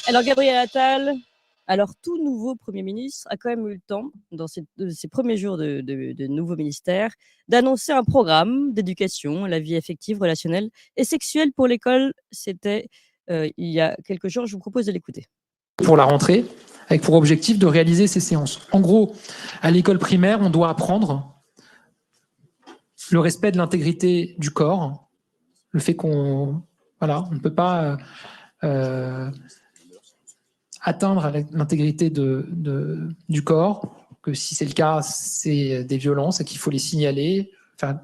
Alors Gabriel Attal, alors tout nouveau Premier ministre, a quand même eu le temps, dans ses premiers jours de nouveau ministère, d'annoncer un programme d'éducation à la vie affective, relationnelle et sexuelle pour l'école. C'était il y a quelques jours, je vous propose de l'écouter. Pour la rentrée, avec pour objectif de réaliser ces séances. En gros, à l'école primaire, on doit apprendre le respect de l'intégrité du corps, le fait qu'on on ne peut pas atteindre l'intégrité du corps, que si c'est le cas, c'est des violences et qu'il faut les signaler, enfin,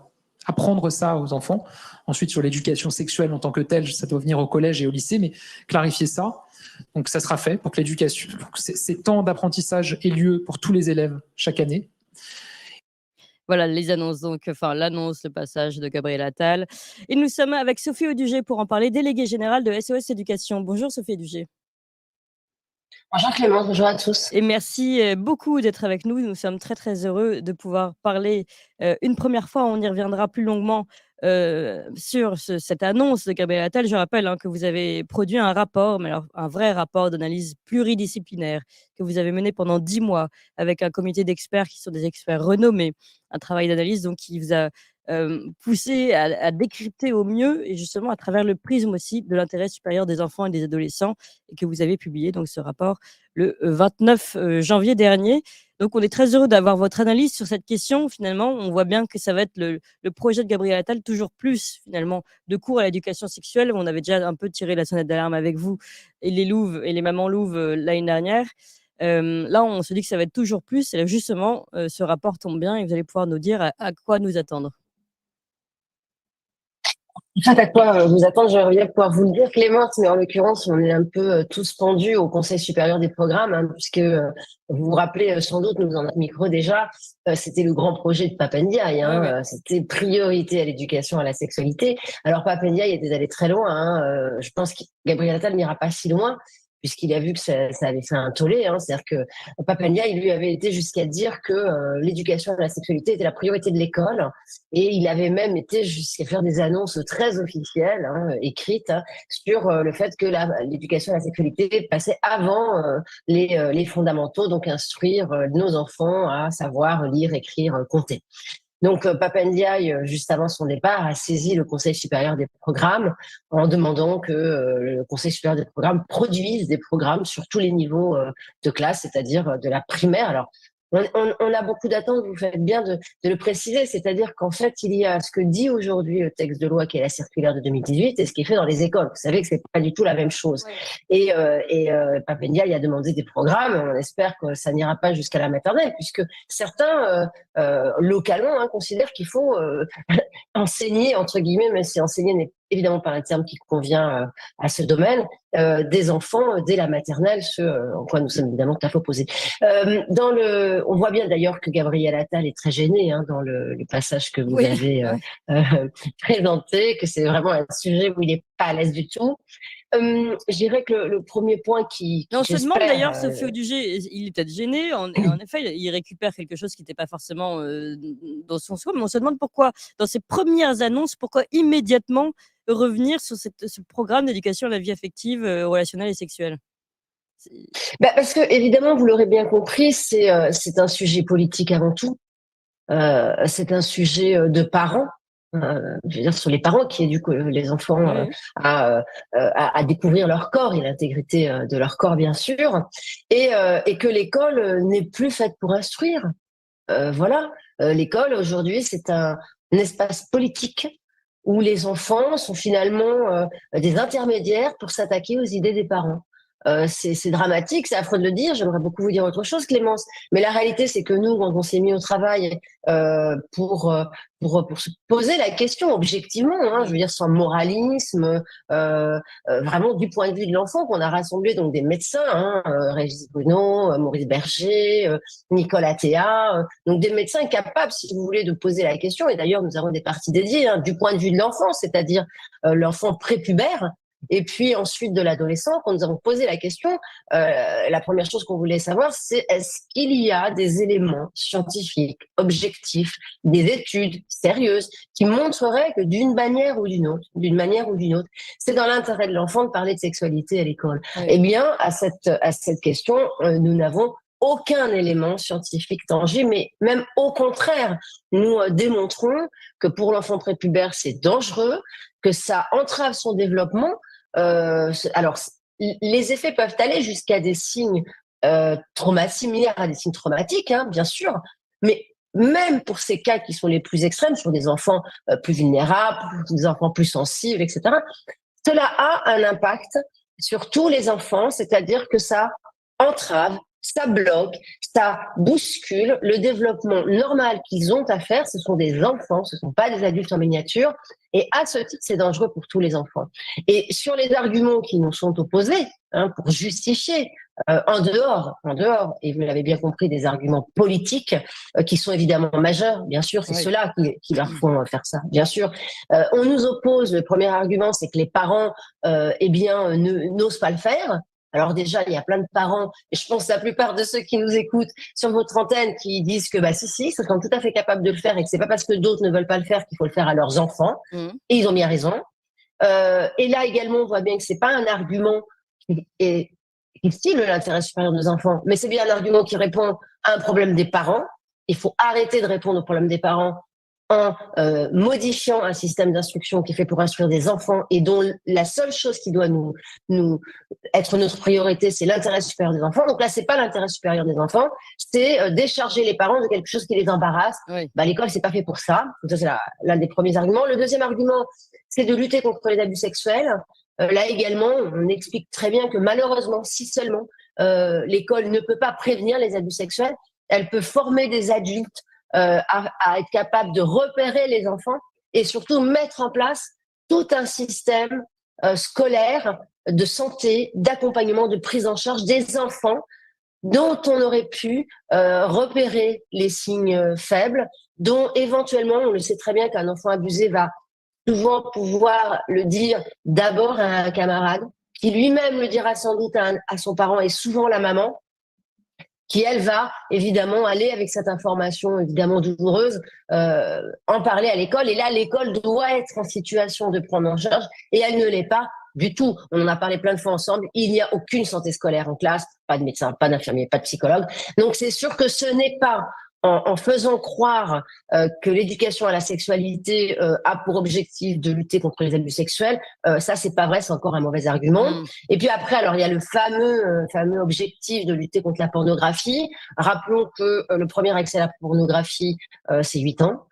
apprendre ça aux enfants. Ensuite, sur l'éducation sexuelle en tant que telle, ça doit venir au collège et au lycée, mais clarifier ça. Donc, ça sera fait pour que l'éducation, pour que ces temps d'apprentissage aient lieu pour tous les élèves chaque année. Voilà les annonces, donc, l'annonce, le passage de Gabriel Attal. Et nous sommes avec Sophie Audugé pour en parler, déléguée générale de SOS Éducation. Bonjour Sophie Audugé. Bonjour Clémence, bonjour à tous. Et merci beaucoup d'être avec nous. Nous sommes très très heureux de pouvoir parler une première fois. On y reviendra plus longuement sur cette annonce de Gabriel Attal. Je rappelle que vous avez produit un rapport, mais alors un vrai rapport d'analyse pluridisciplinaire que vous avez mené pendant 10 mois avec un comité d'experts qui sont des experts renommés. Un travail d'analyse donc qui vous a poussé à décrypter au mieux et justement à travers le prisme aussi de l'intérêt supérieur des enfants et des adolescents et que vous avez publié donc ce rapport le 29 janvier dernier. Donc, on est très heureux d'avoir votre analyse sur cette question. Finalement, on voit bien que ça va être le projet de Gabriel Attal, toujours plus, finalement, de cours à l'éducation sexuelle. On avait déjà un peu tiré la sonnette d'alarme avec vous et les louves et les mamans louves l'année dernière. Là, on se dit que ça va être toujours plus. Et là, justement, ce rapport tombe bien et vous allez pouvoir nous dire à quoi nous attendre. En fait, à quoi vous attendre, j'aimerais bien pouvoir vous le dire, Clémence, mais en l'occurrence, on est un peu tous pendus au Conseil supérieur des programmes, puisque vous vous rappelez sans doute, nous en avons micro déjà, c'était le grand projet de Pape Ndiaye, Ouais. C'était priorité à l'éducation à la sexualité. Alors Pape Ndiaye était allé très loin, je pense que Gabriel Attal n'ira pas si loin, puisqu'il a vu que ça avait fait un tollé, c'est-à-dire que Pape Ndiaye, lui, avait été jusqu'à dire que l'éducation à la sexualité était la priorité de l'école, et il avait même été jusqu'à faire des annonces très officielles, écrites, sur le fait que l'éducation à la sexualité passait avant les fondamentaux, donc instruire nos enfants à savoir lire, écrire, compter. Donc, Pape Ndiaye, juste avant son départ, a saisi le Conseil supérieur des programmes en demandant que le Conseil supérieur des programmes produise des programmes sur tous les niveaux de classe, c'est-à-dire de la primaire. Alors, on a beaucoup d'attentes, vous faites bien de le préciser, c'est-à-dire qu'en fait, il y a ce que dit aujourd'hui le texte de loi qui est la circulaire de 2018 et ce qui est fait dans les écoles. Vous savez que c'est pas du tout la même chose. Ouais. Et Pape Ndiaye a demandé des programmes, on espère que ça n'ira pas jusqu'à la maternelle, puisque certains, localement, considèrent qu'il faut enseigner, entre guillemets, même si enseigner n'est évidemment pas un terme qui convient à ce domaine, des enfants dès la maternelle, ce en quoi nous sommes évidemment tout à fait opposés. On voit bien d'ailleurs que Gabriel Attal est très gêné dans le passage que vous avez présenté, que c'est vraiment un sujet où il n'est pas à l'aise du tout. Je dirais que le premier point qui on se demande d'ailleurs, Sophie Audugé, il est peut-être gêné, en effet, il récupère quelque chose qui n'était pas forcément dans son soi, mais on se demande pourquoi, dans ses premières annonces, pourquoi immédiatement revenir sur ce programme d'éducation à la vie affective, relationnelle et sexuelle. Parce que, évidemment, vous l'aurez bien compris, c'est un sujet politique avant tout. C'est un sujet de parents. Je veux dire, sur les parents qui éduquent les enfants à découvrir leur corps et l'intégrité de leur corps, bien sûr, et que l'école n'est plus faite pour instruire. Voilà, l'école aujourd'hui, c'est un espace politique où les enfants sont finalement des intermédiaires pour s'attaquer aux idées des parents. C'est dramatique, c'est affreux de le dire, j'aimerais beaucoup vous dire autre chose, Clémence, mais la réalité, c'est que nous, quand on s'est mis au travail pour se poser la question objectivement, je veux dire sans moralisme, vraiment du point de vue de l'enfant, qu'on a rassemblé donc des médecins, Régis Bruno, Maurice Berger, Nicolas Théa, donc des médecins capables, si vous voulez, de poser la question, et d'ailleurs nous avons des parties dédiées du point de vue de l'enfant, c'est-à-dire l'enfant prépubère, Et puis ensuite de l'adolescent, quand nous avons posé la question, la première chose qu'on voulait savoir, c'est est-ce qu'il y a des éléments scientifiques, objectifs, des études sérieuses qui montreraient que d'une manière ou d'une autre, c'est dans l'intérêt de l'enfant de parler de sexualité à l'école. Oui. Eh bien, à cette question, nous n'avons aucun élément scientifique tangible, mais même au contraire, nous démontrons que pour l'enfant prépubère, c'est dangereux, que ça entrave son développement. Alors, les effets peuvent aller jusqu'à des signes similaires à des signes traumatiques, hein, bien sûr, mais même pour ces cas qui sont les plus extrêmes, sur des enfants plus vulnérables, des enfants plus sensibles, etc., cela a un impact sur tous les enfants, c'est-à-dire que ça entrave, ça bloque, ça bouscule le développement normal qu'ils ont à faire. Ce sont des enfants, ce ne sont pas des adultes en miniature. Et à ce titre, c'est dangereux pour tous les enfants. Et sur les arguments qui nous sont opposés, hein, pour justifier, en dehors, et vous l'avez bien compris, des arguments politiques qui sont évidemment majeurs, bien sûr, c'est ceux-là qui leur font faire ça, bien sûr. On nous oppose, le premier argument, c'est que les parents, n'osent pas le faire. Alors déjà, il y a plein de parents, et je pense que la plupart de ceux qui nous écoutent sur votre antenne qui disent que si, ils sont tout à fait capables de le faire et que c'est pas parce que d'autres ne veulent pas le faire qu'il faut le faire à leurs enfants. Et ils ont bien raison. Et là également, on voit bien que c'est pas un argument qui cible l'intérêt supérieur des enfants, mais c'est bien un argument qui répond à un problème des parents. Il faut arrêter de répondre au problème des parents en modifiant un système d'instruction qui est fait pour instruire des enfants et dont la seule chose qui doit nous être notre priorité, c'est l'intérêt supérieur des enfants. Donc là, c'est pas l'intérêt supérieur des enfants, c'est décharger les parents de quelque chose qui les embarrasse. L'école, c'est pas fait pour ça. Donc ça, c'est l'un des premiers arguments. Le deuxième argument, c'est de lutter contre les abus sexuels. Là également, on explique très bien que malheureusement, si seulement l'école ne peut pas prévenir les abus sexuels, elle peut former des adultes à être capable de repérer les enfants et surtout mettre en place tout un système scolaire de santé, d'accompagnement, de prise en charge des enfants dont on aurait pu repérer les signes faibles, dont éventuellement, on le sait très bien qu'un enfant abusé va souvent pouvoir le dire d'abord à un camarade, qui lui-même le dira sans doute à son parent et souvent la maman, qui, elle, va évidemment aller avec cette information évidemment douloureuse, en parler à l'école. Et là, l'école doit être en situation de prendre en charge et elle ne l'est pas du tout. On en a parlé plein de fois ensemble. Il n'y a aucune santé scolaire en classe, pas de médecin, pas d'infirmier, pas de psychologue. Donc, c'est sûr que ce n'est pas en faisant croire que l'éducation à la sexualité a pour objectif de lutter contre les abus sexuels, ça c'est pas vrai, c'est encore un mauvais argument. Et puis après, alors il y a le fameux objectif de lutter contre la pornographie. Rappelons que le premier accès à la pornographie, c'est 8 ans,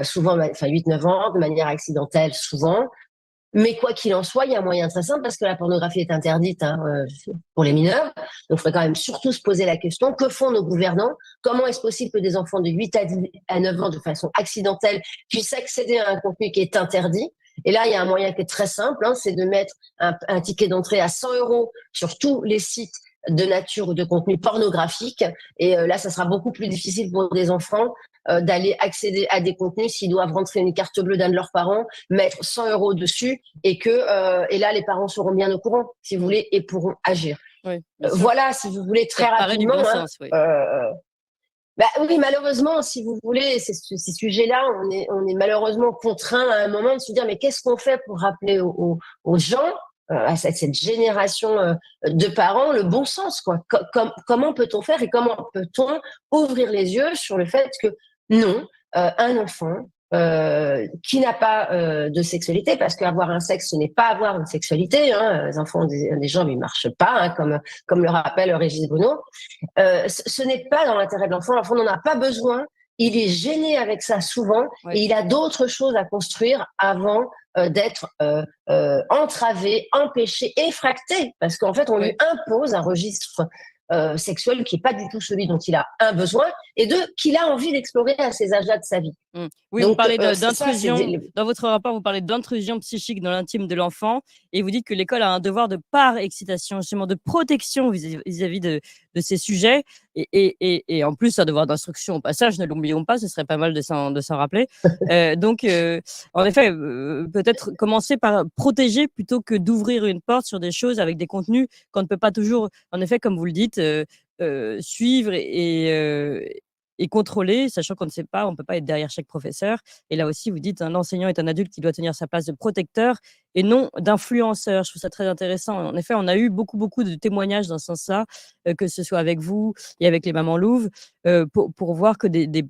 souvent, enfin 8-9 ans, de manière accidentelle souvent. Mais quoi qu'il en soit, il y a un moyen très simple parce que la pornographie est interdite pour les mineurs. Donc, il faudrait quand même surtout se poser la question, que font nos gouvernants? Comment est-ce possible que des enfants de 8 à 9 ans, de façon accidentelle, puissent accéder à un contenu qui est interdit? Et là, il y a un moyen qui est très simple, c'est de mettre un ticket d'entrée à 100 € sur tous les sites de nature ou de contenu pornographique. Et là, ça sera beaucoup plus difficile pour des enfants d'aller accéder à des contenus s'ils doivent rentrer une carte bleue d'un de leurs parents, mettre 100 € dessus et là, les parents seront bien au courant, si vous voulez, et pourront agir. Voilà, si vous voulez, très rapidement. Bon sens, oui, malheureusement, si vous voulez, ces sujets-là, on est malheureusement contraint à un moment de se dire mais qu'est-ce qu'on fait pour rappeler aux gens, à cette génération de parents, le bon sens, quoi. Comment peut-on faire et comment peut-on ouvrir les yeux sur le fait que non, un enfant qui n'a pas de sexualité, parce qu'avoir un sexe, ce n'est pas avoir une sexualité, les enfants des gens ne marchent pas, comme le rappelle Régis Bruno, ce n'est pas dans l'intérêt de l'enfant. L'enfant n'en a pas besoin. Il est gêné avec ça souvent et il a d'autres choses à construire avant d'être entravé, empêché, effracté, parce qu'en fait, on lui impose un registre sexuel qui n'est pas du tout celui dont il a un besoin et qu'il a envie d'explorer à ces âges-là de sa vie. Oui, donc, vous parlez d'intrusion. Dans votre rapport, vous parlez d'intrusion psychique dans l'intime de l'enfant et vous dites que l'école a un devoir de par excitation, justement de protection vis-à-vis de ces sujets. et en plus, un devoir d'instruction au passage, ne l'oublions pas, ce serait pas mal de s'en rappeler. Donc, en effet, peut-être commencer par protéger plutôt que d'ouvrir une porte sur des choses avec des contenus qu'on ne peut pas toujours, en effet, comme vous le dites, suivre et contrôler, sachant qu'on ne sait pas, on ne peut pas être derrière chaque professeur. Et là aussi, vous dites, un enseignant est un adulte qui doit tenir sa place de protecteur et non d'influenceur. Je trouve ça très intéressant. En effet, on a eu beaucoup, beaucoup de témoignages dans ce sens-là, que ce soit avec vous et avec les mamans louves, pour voir que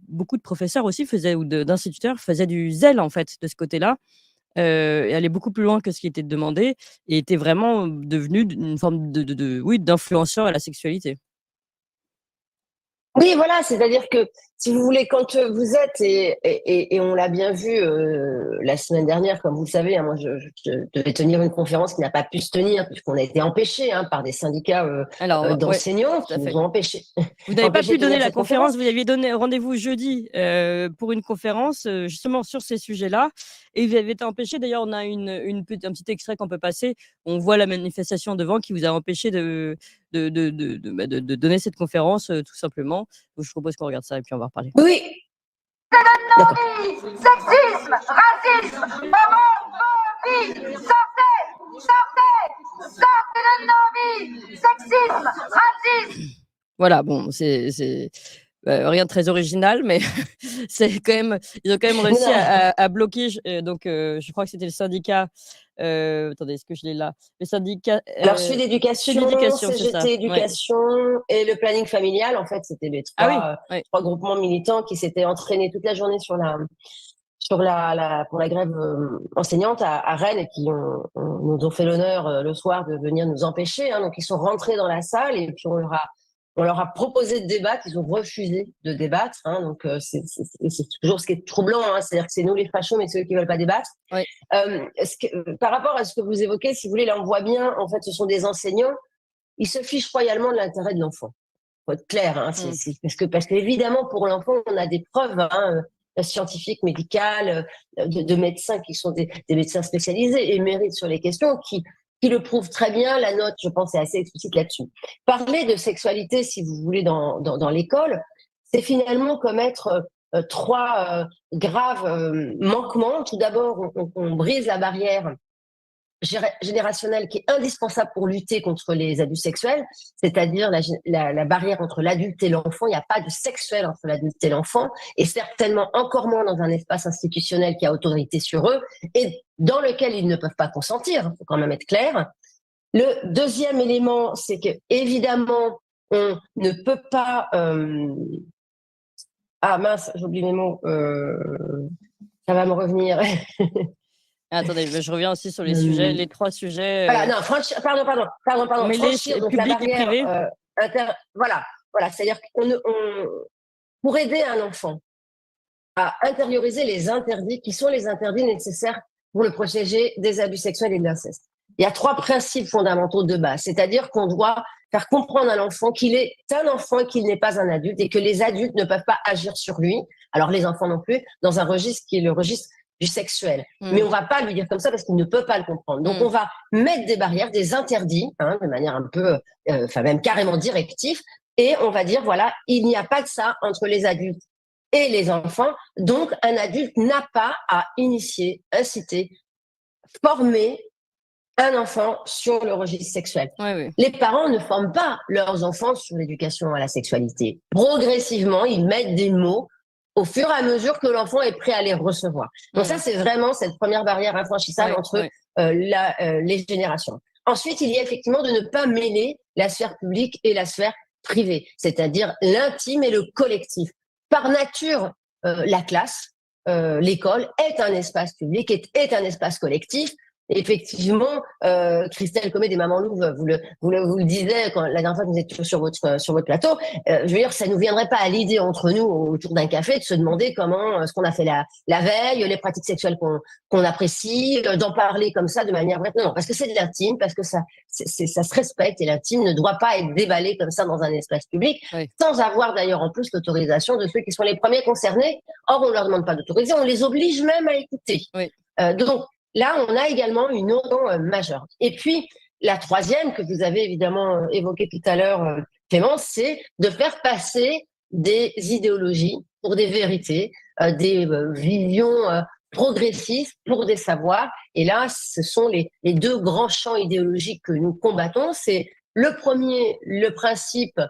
beaucoup de professeurs aussi faisaient, ou d'instituteurs faisaient du zèle, en fait, de ce côté-là. Et allaient beaucoup plus loin que ce qui était demandé et étaient vraiment devenus une forme oui, d'influenceur à la sexualité. Oui, voilà, c'est-à-dire que si vous voulez, quand vous êtes, et on l'a bien vu la semaine dernière, comme vous le savez, hein, moi je devais tenir une conférence qui n'a pas pu se tenir puisqu'on a été empêché par des syndicats d'enseignants qui nous ont empêchés. Vous n'avez pas pu donner la conférence, vous aviez donné rendez-vous jeudi pour une conférence justement sur ces sujets-là et vous avez été empêché. D'ailleurs, on a un petit extrait qu'on peut passer. On voit la manifestation devant qui vous a empêché de donner cette conférence tout simplement. Donc, je propose qu'on regarde ça et puis on va reparler. Oui. Sexisme, racisme, homophobie, sortez de nos vies, sexisme, racisme. Voilà, bon, c'est rien de très original, mais c'est quand même, ils ont quand même réussi à bloquer. Donc, je crois que c'était le syndicat. Attendez, est-ce que je l'ai là? Le syndicat. Alors, Sud Éducation, CGT Éducation et le planning familial. En fait, c'était les trois groupements militants qui s'étaient entraînés toute la journée pour la grève enseignante à Rennes et qui nous ont fait l'honneur le soir de venir nous empêcher. Hein. Donc, ils sont rentrés dans la salle et puis on leur a proposé de débattre, ils ont refusé de débattre. Hein, donc, c'est toujours ce qui est troublant, hein, c'est-à-dire que c'est nous les fachos, mais ceux qui ne veulent pas débattre. Oui. Par rapport à ce que vous évoquez, si vous voulez, là, on voit bien, en fait, ce sont des enseignants, ils se fichent royalement de l'intérêt de l'enfant. Il faut être clair, hein, parce qu'évidemment, pour l'enfant, on a des preuves scientifiques, médicales, de médecins qui sont des médecins spécialisés et méritent sur les questions, qui le prouve très bien. La note, je pense, est assez explicite là-dessus. Parler de sexualité, si vous voulez, dans l'école, c'est finalement commettre trois graves manquements. Tout d'abord, on brise la barrière générationnelle qui est indispensable pour lutter contre les abus sexuels, c'est-à-dire la barrière entre l'adulte et l'enfant. Il n'y a pas de sexuel entre l'adulte et l'enfant, et certainement encore moins dans un espace institutionnel qui a autorité sur eux et dans lequel ils ne peuvent pas consentir, il faut quand même être clair. Le deuxième élément, c'est que évidemment, on ne peut pas... Ah mince, j'oublie mes mots. Ça va me revenir. Attendez, je reviens aussi sur les sujets, les trois sujets. Voilà, non, pardon. Mais franchir donc la barrière, voilà, c'est-à-dire pour aider un enfant à intérioriser les interdits, qui sont les interdits nécessaires pour le protéger des abus sexuels et de l'inceste. Il y a trois principes fondamentaux de base, c'est-à-dire qu'on doit faire comprendre à l'enfant qu'il est un enfant et qu'il n'est pas un adulte et que les adultes ne peuvent pas agir sur lui, alors les enfants non plus, dans un registre qui est le registre du sexuel. Mais on va pas lui dire comme ça parce qu'il ne peut pas le comprendre. Donc, on va mettre des barrières, des interdits, de manière un peu, même carrément directive, et on va dire, voilà, il n'y a pas de ça entre les adultes et les enfants. Donc, un adulte n'a pas à initier, inciter, former un enfant sur le registre sexuel. Oui. Les parents ne forment pas leurs enfants sur l'éducation à la sexualité. Progressivement, ils mettent des mots au fur et à mesure que l'enfant est prêt à les recevoir. Donc ça, c'est vraiment cette première barrière infranchissable entre les générations. Ensuite, il y a effectivement de ne pas mêler la sphère publique et la sphère privée, c'est-à-dire l'intime et le collectif. Par nature, la classe, l'école est un espace public, est un espace collectif. Effectivement, Christelle Commet des Mamans Louves vous le disait quand la dernière fois que vous étiez sur votre plateau. Je veux dire, ça nous viendrait pas à l'idée entre nous autour d'un café de se demander comment ce qu'on a fait la veille, les pratiques sexuelles qu'on apprécie, d'en parler comme ça de manière brève. Non, parce que c'est de l'intime, parce que ça se respecte et l'intime ne doit pas être déballé comme ça dans un espace public, sans avoir d'ailleurs en plus l'autorisation de ceux qui sont les premiers concernés. Or, on leur demande pas d'autoriser, on les oblige même à écouter. Donc là, on a également une autre majeure. Et puis, la troisième que vous avez évidemment évoquée tout à l'heure, Clémence, c'est de faire passer des idéologies pour des vérités, des visions progressistes pour des savoirs. Et là, ce sont les deux grands champs idéologiques que nous combattons. C'est le premier, le principe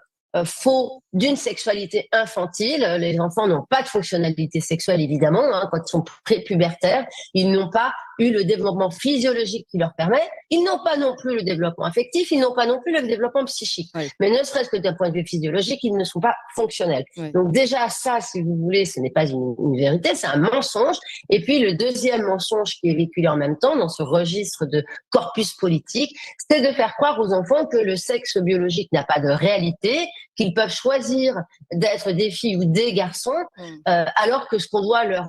faux d'une sexualité infantile. Les enfants n'ont pas de fonctionnalité sexuelle, évidemment, hein, quand ils sont prépubértaires. Ils n'ont pas eu le développement physiologique qui leur permet. Ils n'ont pas non plus le développement affectif, ils n'ont pas non plus le développement psychique. Oui. Mais ne serait-ce que d'un point de vue physiologique, ils ne sont pas fonctionnels. Oui. Donc déjà, ça, si vous voulez, ce n'est pas une vérité, c'est un mensonge. Et puis le deuxième mensonge qui est véhiculé en même temps dans ce registre de corpus politique, c'est de faire croire aux enfants que le sexe biologique n'a pas de réalité, qu'ils peuvent choisir d'être des filles ou des garçons, alors que ce qu'on doit leur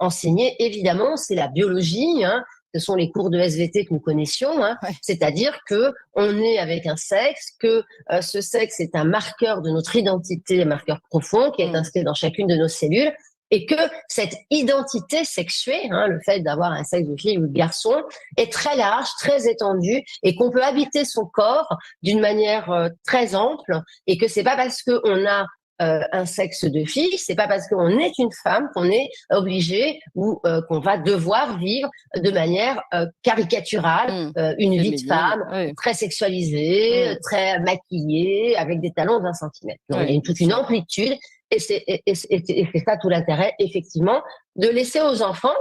enseigner, évidemment, c'est la biologie, hein. Ce sont les cours de SVT que nous connaissions, hein. Ouais. C'est-à-dire que on est avec un sexe, que ce sexe est un marqueur de notre identité, un marqueur profond qui est inscrit dans chacune de nos cellules, et que cette identité sexuée, hein, le fait d'avoir un sexe de fille ou de garçon, est très large, très étendue, et qu'on peut habiter son corps d'une manière très ample, et que c'est pas parce qu'on a un sexe de fille, c'est pas parce qu'on est une femme qu'on est obligé ou qu'on va devoir vivre de manière caricaturale une vie de femme très sexualisée, très maquillée, avec des talons d'1 centimètre. Donc, il y a toute une amplitude, et c'est ça tout l'intérêt, effectivement, de laisser aux enfants,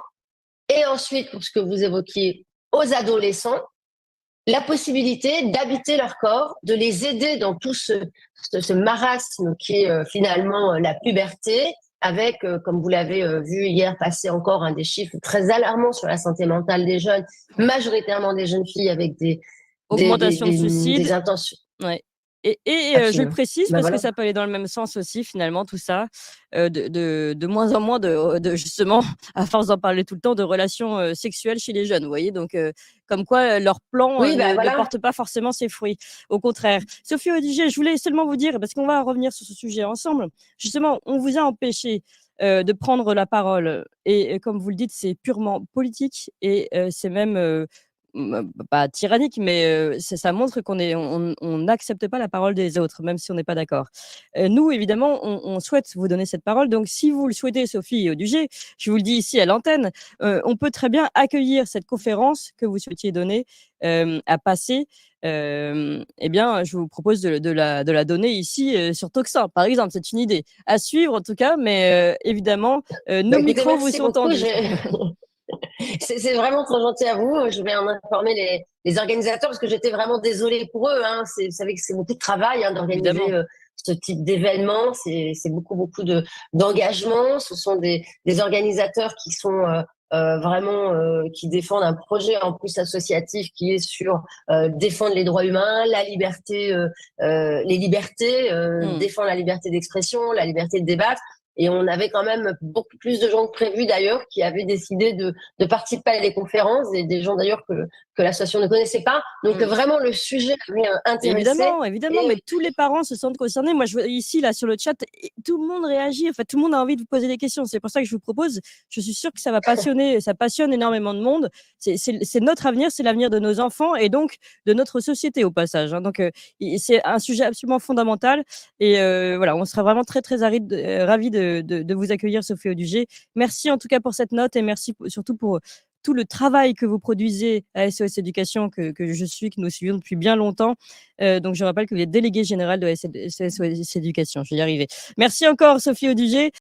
et ensuite, pour ce que vous évoquiez, aux adolescents, la possibilité d'habiter leur corps, de les aider dans tout ce marasme qui est finalement la puberté, avec, comme vous l'avez vu hier passer encore un des chiffres très alarmants sur la santé mentale des jeunes, majoritairement des jeunes filles avec augmentation de suicide. des intentions. Ouais. Et je le précise parce que ça peut aller dans le même sens aussi, finalement, tout ça. De moins en moins de justement, à force d'en parler tout le temps, de relations sexuelles chez les jeunes, vous voyez. Donc, comme quoi, leur plan ne porte pas forcément ses fruits. Au contraire. Sophie Audiguet, je voulais seulement vous dire, parce qu'on va revenir sur ce sujet ensemble, justement, on vous a empêché de prendre la parole. Et comme vous le dites, c'est purement politique et c'est même... pas tyrannique, mais ça montre qu'on n'accepte pas la parole des autres, même si on n'est pas d'accord. Nous, évidemment, on souhaite vous donner cette parole. Donc, si vous le souhaitez, Sophie Audiguet, je vous le dis ici à l'antenne, on peut très bien accueillir cette conférence que vous souhaitiez donner à passer. Eh bien, je vous propose de la donner ici sur Tocsin, par exemple. C'est une idée à suivre, en tout cas, mais évidemment, nos micros vous sont tendus. C'est vraiment très gentil à vous. Je vais en informer les organisateurs parce que j'étais vraiment désolée pour eux. Hein. Vous savez que c'est beaucoup de travail d'organiser ce type d'événement. C'est beaucoup d'engagement. Ce sont des organisateurs qui sont vraiment qui défendent un projet en plus associatif qui est sur défendre les droits humains, la liberté, les libertés, défendre la liberté d'expression, la liberté de débattre. Et on avait quand même beaucoup plus de gens que prévu d'ailleurs qui avaient décidé de participer à des conférences, et des gens d'ailleurs que l'association ne connaissait pas. Donc vraiment le sujet avait intéressé. Évidemment, mais tous les parents se sentent concernés. Moi, je vois ici là sur le chat, tout le monde réagit. Enfin, tout le monde a envie de vous poser des questions. C'est pour ça que je vous propose. Je suis sûre que ça va passionner, ça passionne énormément de monde. C'est notre avenir, c'est l'avenir de nos enfants et donc de notre société au passage. Hein. Donc c'est un sujet absolument fondamental. Et voilà, on sera vraiment très très ravis de vous accueillir, Sophie Audiguet. Merci en tout cas pour cette note et merci surtout pour tout le travail que vous produisez à SOS Éducation, que nous suivons depuis bien longtemps. Donc, je rappelle que vous êtes déléguée générale de SOS Éducation. Je vais y arriver. Merci encore, Sophie Audiguet.